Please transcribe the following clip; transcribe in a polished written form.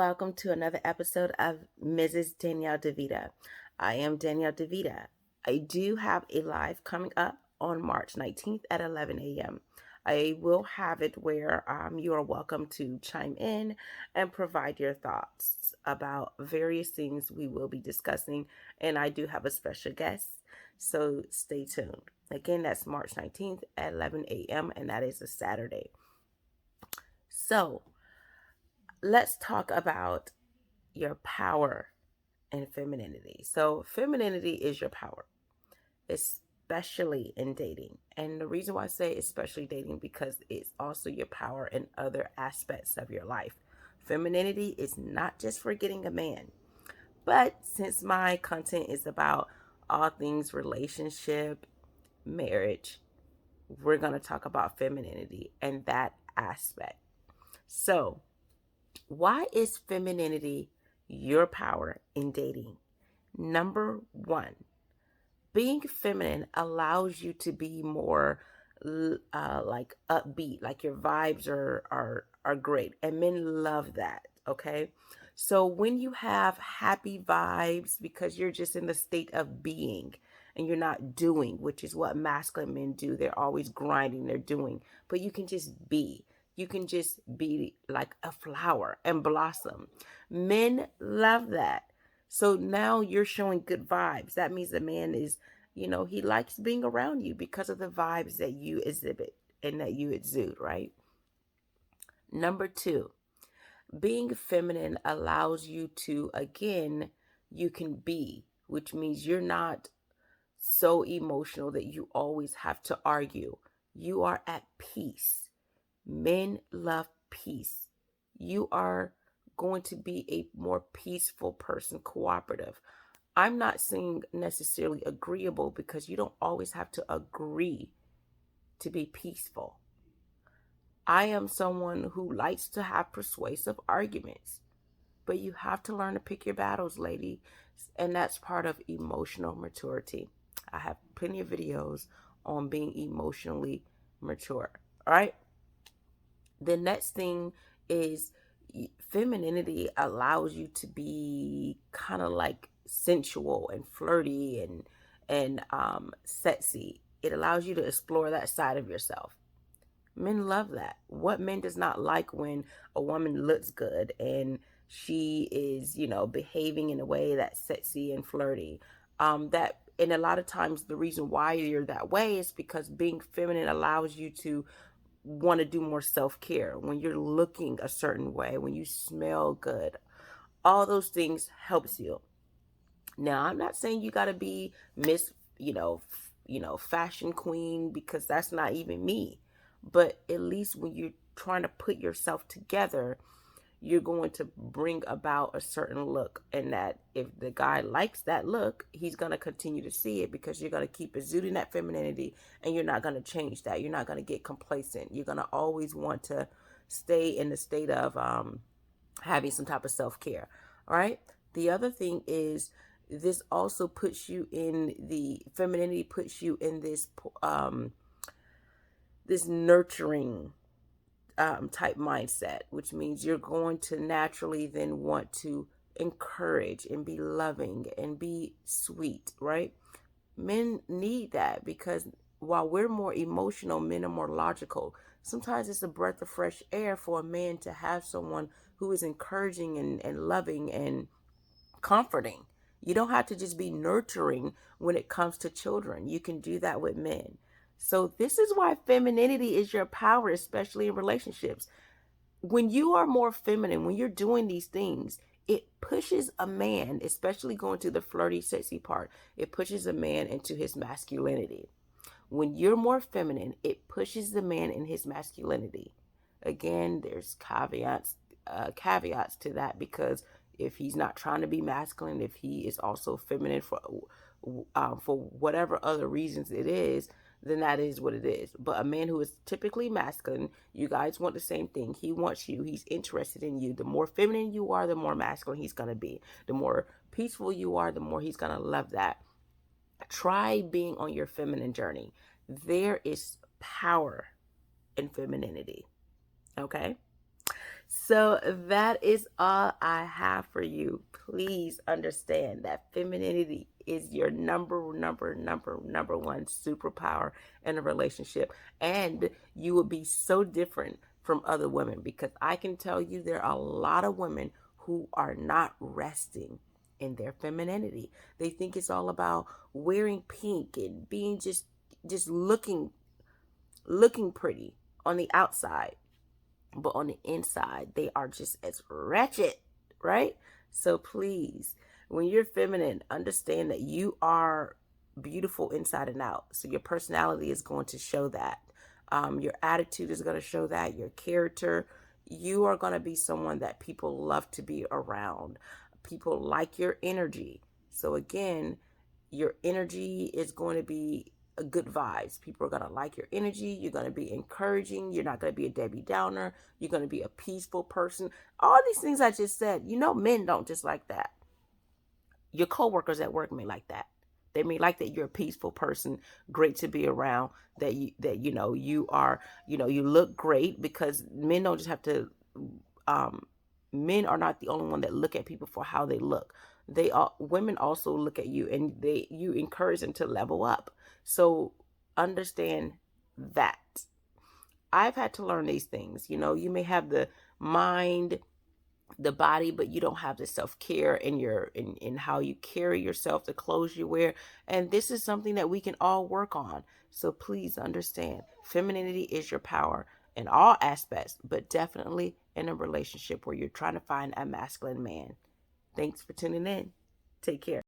welcome to another episode of Mrs. Danielle DeVita. I am Danielle DeVita. I do have a live coming up on March 19th at 11 a.m. I will have it where you are welcome to chime in and provide your thoughts about various things we will be discussing. And I do have a special guest, so stay tuned. Again, that's March 19th at 11 a.m., and that is a Saturday. So, let's talk about your power and femininity. So, femininity is your power, especially in dating. And the reason why I say especially dating because it's also your power in other aspects of your life. Femininity is not just for getting a man, but since my content is about all things relationship, marriage, we're going to talk about femininity and that aspect. So, why is femininity your power in dating? Number one, being feminine allows you to be more like upbeat, like your vibes are great, and men love that. Okay, so when you have happy vibes because you're just in the state of being and you're not doing, which is what masculine men do. They're always grinding, they're doing, but you can just be. You can just be like a flower and blossom. Men love that. So now you're showing good vibes. That means the man is, he likes being around you because of the vibes that you exhibit and that you exude, right? Number two, being feminine allows you to, again, you can be, which means you're not so emotional that you always have to argue. You are at peace. Men love peace. You are going to be a more peaceful person, cooperative. I'm not saying necessarily agreeable because you don't always have to agree to be peaceful. I am someone who likes to have persuasive arguments, but you have to learn to pick your battles, lady, and that's part of emotional maturity. I have plenty of videos on being emotionally mature. All right. The next thing is femininity allows you to be kind of like sensual and flirty and sexy. It allows you to explore that side of yourself. Men love that. What men does not like when a woman looks good and she is, behaving in a way that's sexy and flirty. That and a lot of times the reason why you're that way is because being feminine allows you to want to do more self-care. When you're looking a certain way, when you smell good, all those things helps you. Now, I'm not saying you got to be Miss, fashion queen, because that's not even me. But at least when you're trying to put yourself together, you're going to bring about a certain look, and that if the guy likes that look, he's going to continue to see it because you're going to keep exuding that femininity, and you're not going to change that. You're not going to get complacent. You're going to always want to stay in the state of having some type of self-care. All right. The other thing is, this also puts you in the femininity, puts you in this nurturing type mindset, which means you're going to naturally then want to encourage and be loving and be sweet, right? Men need that because while we're more emotional, men are more logical. Sometimes it's a breath of fresh air for a man to have someone who is encouraging and loving and comforting. You don't have to just be nurturing when it comes to children. You can do that with men. So this is why femininity is your power, especially in relationships. When you are more feminine, when you're doing these things, it pushes a man, especially going to the flirty, sexy part, it pushes a man into his masculinity. When you're more feminine, it pushes the man in his masculinity. Again, there's caveats to that, because if he's not trying to be masculine, if he is also feminine for whatever other reasons it is, then that is what it is. But a man who is typically masculine, you guys want the same thing. He wants you. He's interested in you. The more feminine you are, the more masculine he's going to be. The more peaceful you are, the more he's going to love that. Try being on your feminine journey. There is power in femininity. Okay? So that is all I have for you. Please understand that femininity is your number one superpower in a relationship. And you will be so different from other women, because I can tell you there are a lot of women who are not resting in their femininity. They think it's all about wearing pink and being just looking pretty on the outside, but on the inside they are just as wretched, right? So please, when you're feminine, understand that you are beautiful inside and out. So your personality is going to show that. Your attitude is going to show that. Your character, you are going to be someone that people love to be around. People like your energy. So again, your energy is going to be a good vibes. People are going to like your energy. You're going to be encouraging. You're not going to be a Debbie Downer. You're going to be a peaceful person. All these things I just said, men don't just like that. Your coworkers at work may like that. They may like that you're a peaceful person, great to be around, that you are, you look great, because men don't just have to um men are not the only one that look at people for how they look. They are Women also look at you, and you encourage them to level up. So understand that. I've had to learn these things. You may have the mind, the body, but you don't have the self-care in how you carry yourself, the clothes you wear. And this is something that we can all work on. So please understand, femininity is your power in all aspects, but definitely in a relationship where you're trying to find a masculine man. Thanks for tuning in. Take care.